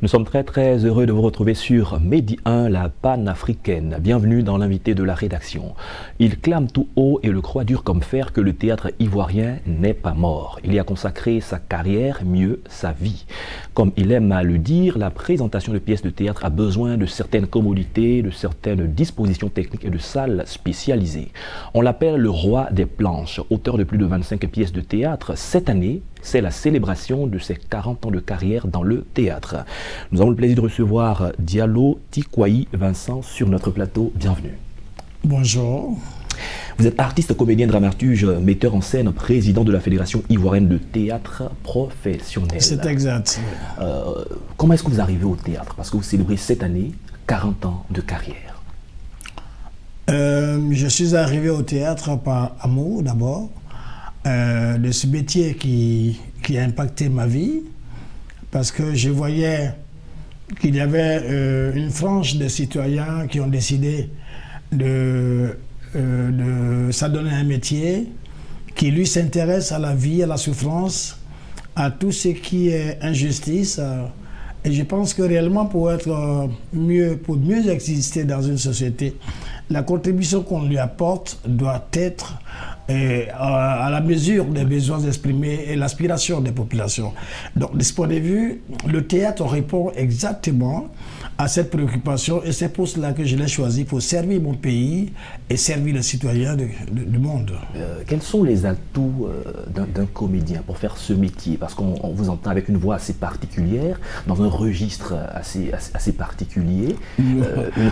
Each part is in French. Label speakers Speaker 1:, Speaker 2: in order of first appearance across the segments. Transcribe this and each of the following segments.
Speaker 1: Nous sommes très heureux de vous retrouver sur Medi 1, la panafricaine. Bienvenue dans l'invité de la rédaction. Il clame tout haut et le croit dur comme fer que le théâtre ivoirien n'est pas mort. Il y a consacré sa carrière, mieux sa vie. Comme il aime à le dire, la présentation de pièces de théâtre a besoin de certaines commodités, de certaines dispositions techniques et de salles spécialisées. On l'appelle le roi des planches, auteur de plus de 25 pièces de théâtre. Cette année, c'est la célébration de ses 40 ans de carrière dans le théâtre. Nous avons le plaisir de recevoir Diallo Tikwayi Vincent sur notre plateau. Bienvenue.
Speaker 2: Bonjour.
Speaker 1: Vous êtes artiste, comédien, dramaturge, metteur en scène, président de la Fédération ivoirienne de théâtre professionnel.
Speaker 2: C'est exact.
Speaker 1: Comment est-ce que vous arrivez au théâtre? Parce que vous célébrez cette année 40 ans de carrière.
Speaker 2: Je suis arrivé au théâtre par amour d'abord. De ce métier qui a impacté ma vie, parce que je voyais qu'il y avait une frange de citoyens qui ont décidé de s'adonner à un métier qui lui s'intéresse à la vie, à la souffrance, à tout ce qui est injustice. Et je pense que réellement pour mieux exister dans une société, la contribution qu'on lui apporte doit être à la mesure des besoins exprimés et l'aspiration des populations. Donc, de ce point de vue, le théâtre répond exactement à cette préoccupation et c'est pour cela que je l'ai choisi, pour servir mon pays et servir les citoyens du monde.
Speaker 1: Quels sont les atouts d'un comédien pour faire ce métier? Parce qu'on vous entend avec une voix assez particulière, dans un registre assez particulier, une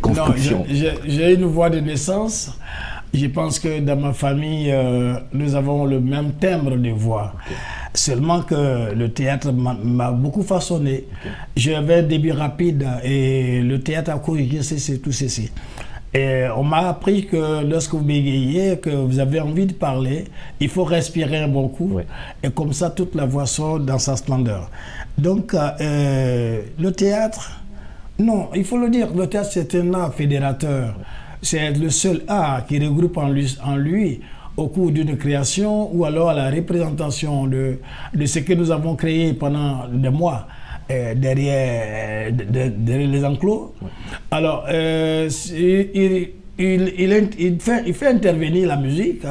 Speaker 1: construction.
Speaker 2: J'ai une voix de naissance. Je pense que dans ma famille, nous avons le même timbre de voix. Okay. Seulement que le théâtre m'a beaucoup façonné. Okay. J'avais un débit rapide et le théâtre a corrigé tout ceci. Et on m'a appris que lorsque vous bégayez, que vous avez envie de parler, il faut respirer un bon coup. Ouais. Et comme ça, toute la voix sort dans sa splendeur. Donc, le théâtre, non, il faut le dire, le théâtre c'est un art fédérateur. Ouais. C'est le seul art qui regroupe en lui au cours d'une création ou alors à la représentation de ce que nous avons créé pendant des mois derrière les enclos. Ouais. Alors, il fait intervenir la musique,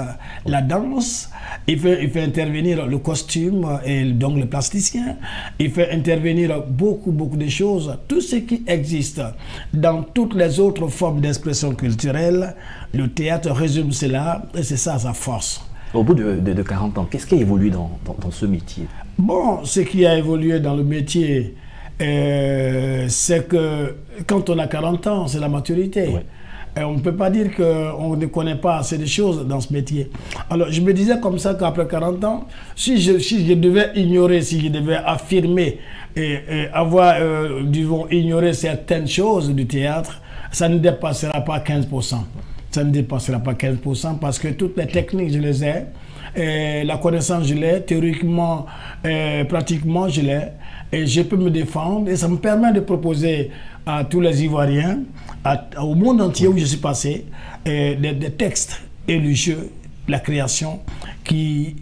Speaker 2: la danse, il fait intervenir le costume et donc le plasticien, il fait intervenir beaucoup de choses, tout ce qui existe dans toutes les autres formes d'expression culturelle. Le théâtre résume cela et c'est ça sa force.
Speaker 1: Au bout de 40 ans, qu'est-ce qui a évolué dans ce métier?
Speaker 2: Bon, ce qui a évolué dans le métier, c'est que quand on a 40 ans, c'est la maturité. Ouais. On ne peut pas dire qu'on ne connaît pas assez de choses dans ce métier. Alors, je me disais comme ça qu'après 40 ans, si je devais ignorer, si je devais affirmer et disons, ignorer certaines choses du théâtre, ça ne dépassera pas 15%. Ça ne dépassera pas 15% parce que toutes les techniques, je les ai. La connaissance, je l'ai. Théoriquement, pratiquement, je l'ai. Et je peux me défendre. Et ça me permet de proposer à tous les Ivoiriens, au monde entier où je suis passé, des textes élogieux, la création qui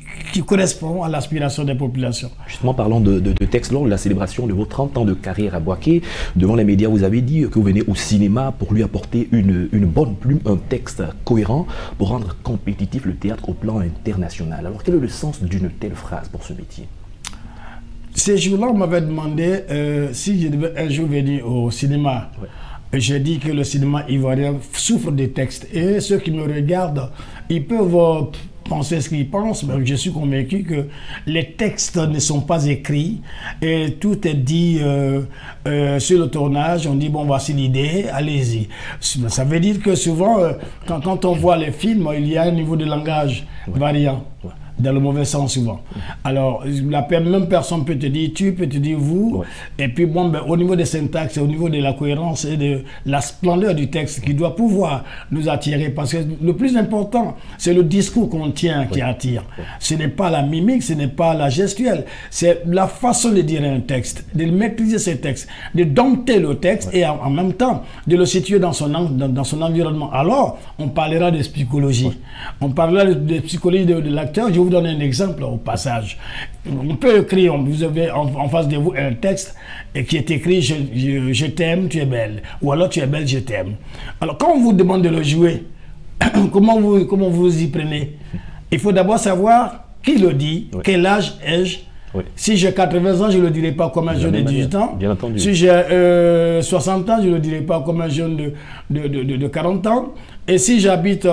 Speaker 2: correspond à l'aspiration des populations.
Speaker 1: Justement, parlons de textes. Lors de la célébration de vos 30 ans de carrière à Boaké, devant les médias, vous avez dit que vous venez au cinéma pour lui apporter une bonne plume, un texte cohérent pour rendre compétitif le théâtre au plan international. Alors, quel est le sens d'une telle phrase pour ce métier?
Speaker 2: Ces jours-là, on m'avait demandé si je devais un jour venir au cinéma. Ouais. J'ai dit que le cinéma ivoirien souffre des textes. Et ceux qui me regardent, ils peuvent penser ce qu'ils pensent, mais je suis convaincu que les textes ne sont pas écrits et tout est dit sur le tournage. On dit, bon, voici l'idée, allez-y. Ça veut dire que souvent, quand on voit les films, il y a un niveau de langage variant. Ouais. Dans le mauvais sens souvent. Alors, la même personne peut te dire tu, peut te dire vous. Ouais. Et puis, bon, ben, au niveau des syntaxes, au niveau de la cohérence et de la splendeur du texte qui doit pouvoir nous attirer. Parce que le plus important, c'est le discours qu'on tient qui attire. Ouais. Ce n'est pas la mimique, ce n'est pas la gestuelle. C'est la façon de dire un texte, de maîtriser ce texte, de dompter le texte et en même temps de le situer dans son environnement. Alors, on parlera de psychologie. On parlera de psychologie de l'acteur. Je vous donner un exemple au passage. On peut écrire, vous avez en face de vous un texte qui est écrit je t'aime, tu es belle. Ou alors tu es belle, je t'aime. Alors quand on vous demande de le jouer, comment vous y prenez? Il faut d'abord savoir qui le dit, oui. Quel âge ai-je. Oui. Si j'ai 80 ans, je ne le dirai pas comme un jeune de 18 ans.
Speaker 1: Bien entendu.
Speaker 2: Si j'ai 60 ans, je ne le dirai pas comme un jeune de 40 ans. Et si j'habite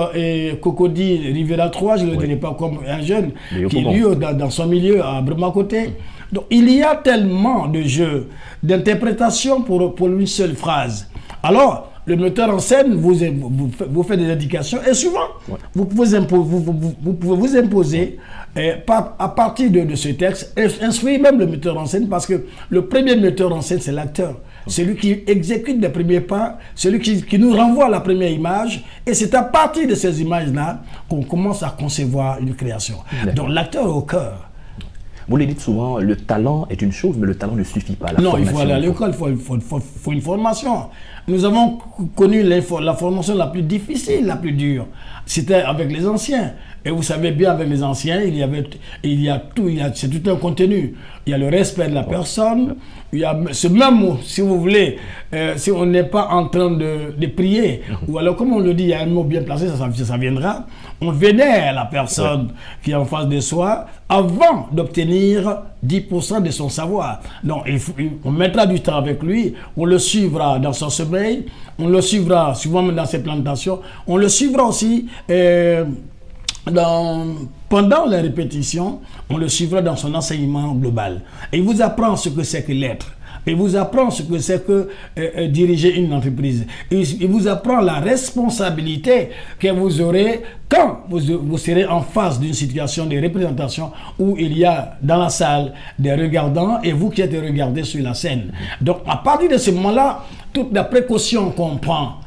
Speaker 2: Cocody, Rivera 3, je ne le dirai pas comme un jeune qui est dans son milieu à Bremacoté. Donc il y a tellement de jeux, d'interprétation pour une seule phrase. Alors, le metteur en scène vous fait des indications et souvent, vous pouvez vous imposer à partir de ce texte, instruire même le metteur en scène parce que le premier metteur en scène, c'est l'acteur. Celui qui exécute les premiers pas, celui qui nous renvoie à la première image. Et c'est à partir de ces images-là qu'on commence à concevoir une création. Donc l'acteur est au cœur.
Speaker 1: Vous le dites souvent, le talent est une chose, mais le talent ne suffit pas.
Speaker 2: Non, il faut aller à l'école, il faut une formation. Nous avons connu la formation la plus difficile, la plus dure. C'était avec les anciens. Et vous savez bien, avec les anciens, c'est tout un contenu. Il y a le respect de la personne. Il y a ce même mot, si vous voulez, si on n'est pas en train de prier, ou alors comme on le dit, il y a un mot bien placé, ça viendra. On vénère la personne qui est en face de soi avant d'obtenir 10% de son savoir. Donc, on mettra du temps avec lui, on le suivra dans son sommeil, on le suivra souvent dans ses plantations, on le suivra aussi pendant les répétitions, on le suivra dans son enseignement global. Et il vous apprend ce que c'est que l'être. Il vous apprend ce que c'est que diriger une entreprise. Il vous apprend la responsabilité que vous aurez quand vous serez en face d'une situation de représentation où il y a dans la salle des regardants et vous qui êtes regardés sur la scène. Donc à partir de ce moment-là, toute la précaution qu'on prend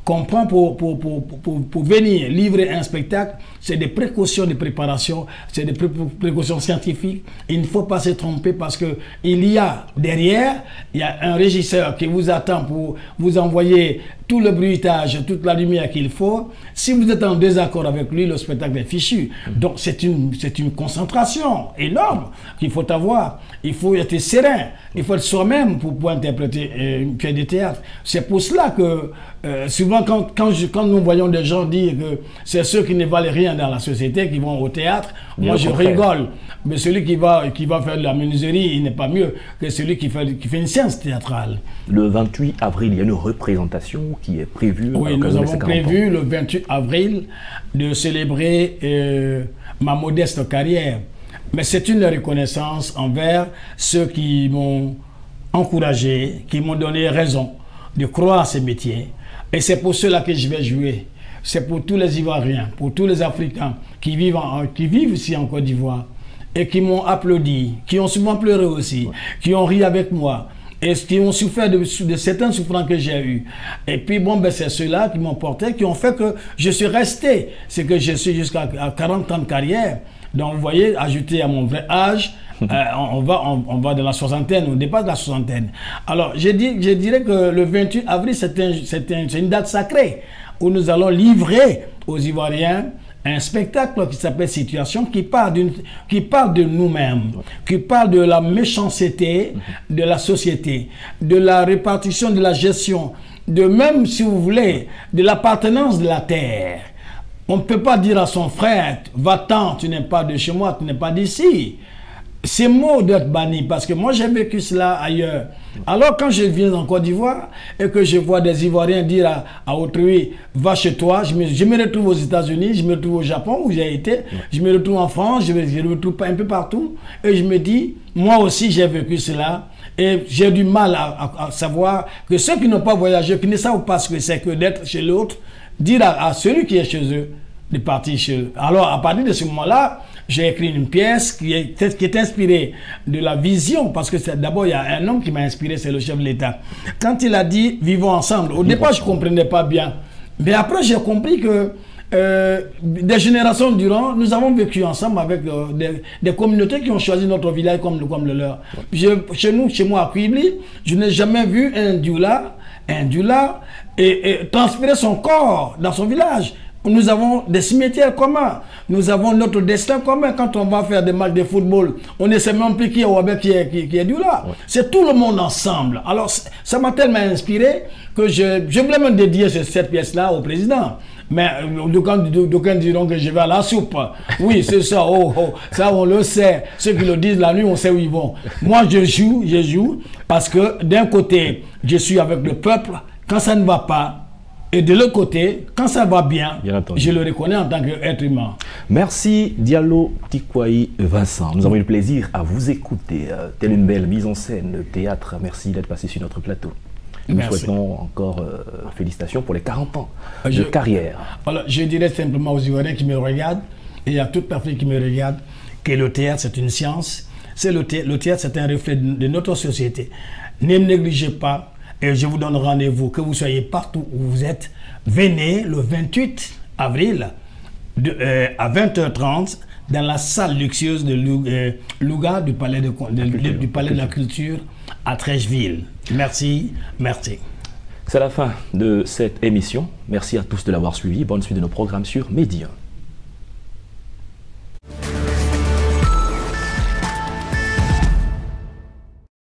Speaker 2: pour venir livrer un spectacle, c'est des précautions de préparation, c'est des précautions scientifiques. Il ne faut pas se tromper parce que il y a derrière, il y a un régisseur qui vous attend pour vous envoyer tout le bruitage, toute la lumière qu'il faut. Si vous êtes en désaccord avec lui, le spectacle est fichu. Donc c'est une concentration énorme qu'il faut avoir. Il faut être serein, il faut être soi-même pour pouvoir interpréter une pièce de théâtre. C'est pour cela que souvent quand nous voyons des gens dire que c'est ceux qui ne valent rien dans la société qui vont au théâtre, moi je rigole. Mais celui qui va faire de la menuiserie, il n'est pas mieux que celui qui fait une séance théâtrale.
Speaker 1: Le 28 avril, il y a une représentation qui est prévue.
Speaker 2: Oui, nous avons prévu le 28 avril de célébrer ma modeste carrière. Mais c'est une reconnaissance envers ceux qui m'ont encouragé, qui m'ont donné raison de croire à ce métier. Et c'est pour cela que je vais jouer. C'est pour tous les Ivoiriens, pour tous les Africains qui vivent ici en Côte d'Ivoire et qui m'ont applaudi, qui ont souvent pleuré aussi, qui ont ri avec moi et qui ont souffert de certaines souffrances que j'ai eues. Et puis bon, ben, c'est ceux-là qui m'ont porté, qui ont fait que je suis resté ce que je suis jusqu'à 40 ans de carrière. Donc vous voyez, ajouté à mon vrai âge, on va de la soixantaine, on dépasse la soixantaine. Alors je dirais que le 28 avril, c'est une date sacrée où nous allons livrer aux Ivoiriens un spectacle qui s'appelle Situation, qui parle de nous-mêmes, qui parle de la méchanceté de la société, de la répartition, de la gestion, de même, si vous voulez, de l'appartenance de la terre. On ne peut pas dire à son frère, va-t'en, tu n'es pas de chez moi, tu n'es pas d'ici. Ces mots doivent être bannis parce que moi j'ai vécu cela ailleurs. Alors quand je viens en Côte d'Ivoire et que je vois des Ivoiriens dire à autrui, va chez toi, je me retrouve aux États-Unis, je me retrouve au Japon où j'ai été, je me retrouve en France, je me retrouve un peu partout et je me dis, moi aussi j'ai vécu cela. Et j'ai du mal à savoir que ceux qui n'ont pas voyagé, qui ne savent pas ce que c'est que d'être chez l'autre, dire à celui qui est chez eux de partir chez eux. Alors à partir de ce moment-là, j'ai écrit une pièce qui est inspirée de la vision, parce que d'abord il y a un homme qui m'a inspiré, c'est le chef de l'État. Quand il a dit vivons ensemble, au départ je ne comprenais pas bien, mais après j'ai compris que des générations durant, nous avons vécu ensemble avec des communautés qui ont choisi notre village comme le leur. Chez moi à Quibli, je n'ai jamais vu un Dioula et transpirer son corps dans son village. nous avons des cimetières communs, nous avons notre destin commun. Quand on va faire des matchs de football, on ne sait même plus qui est Ouabé, qui est Dioula. Ouais. C'est tout le monde ensemble. Alors, ça m'a tellement inspiré que je voulais même dédier cette pièce-là au président. Mais d'aucuns diront que je vais à la soupe. Oui, c'est ça. Ça, on le sait. Ceux qui le disent la nuit, on sait où ils vont. Moi, je joue parce que d'un côté, je suis avec le peuple quand ça ne va pas. Et de l'autre côté, quand ça va bien, je le reconnais en tant qu'être humain.
Speaker 1: Merci Diallo Tikwayi Vincent. Nous avons eu le plaisir à vous écouter. Telle une belle mise en scène de théâtre. Merci d'être passé sur notre plateau. Nous souhaitons encore félicitations pour les 40 ans de carrière.
Speaker 2: Voilà, je dirais simplement aux Ivoiriens qui me regardent, et à toute personne qui me regarde, que le théâtre c'est une science. Le théâtre c'est un reflet de notre société. Ne négligez pas. Et je vous donne rendez-vous, que vous soyez partout où vous êtes. Venez le 28 avril à 20h30 dans la salle luxueuse de Louga du Palais de la Culture à Trècheville. Merci, merci.
Speaker 1: C'est la fin de cette émission. Merci à tous de l'avoir suivi. Bonne suite de nos programmes sur Média 1.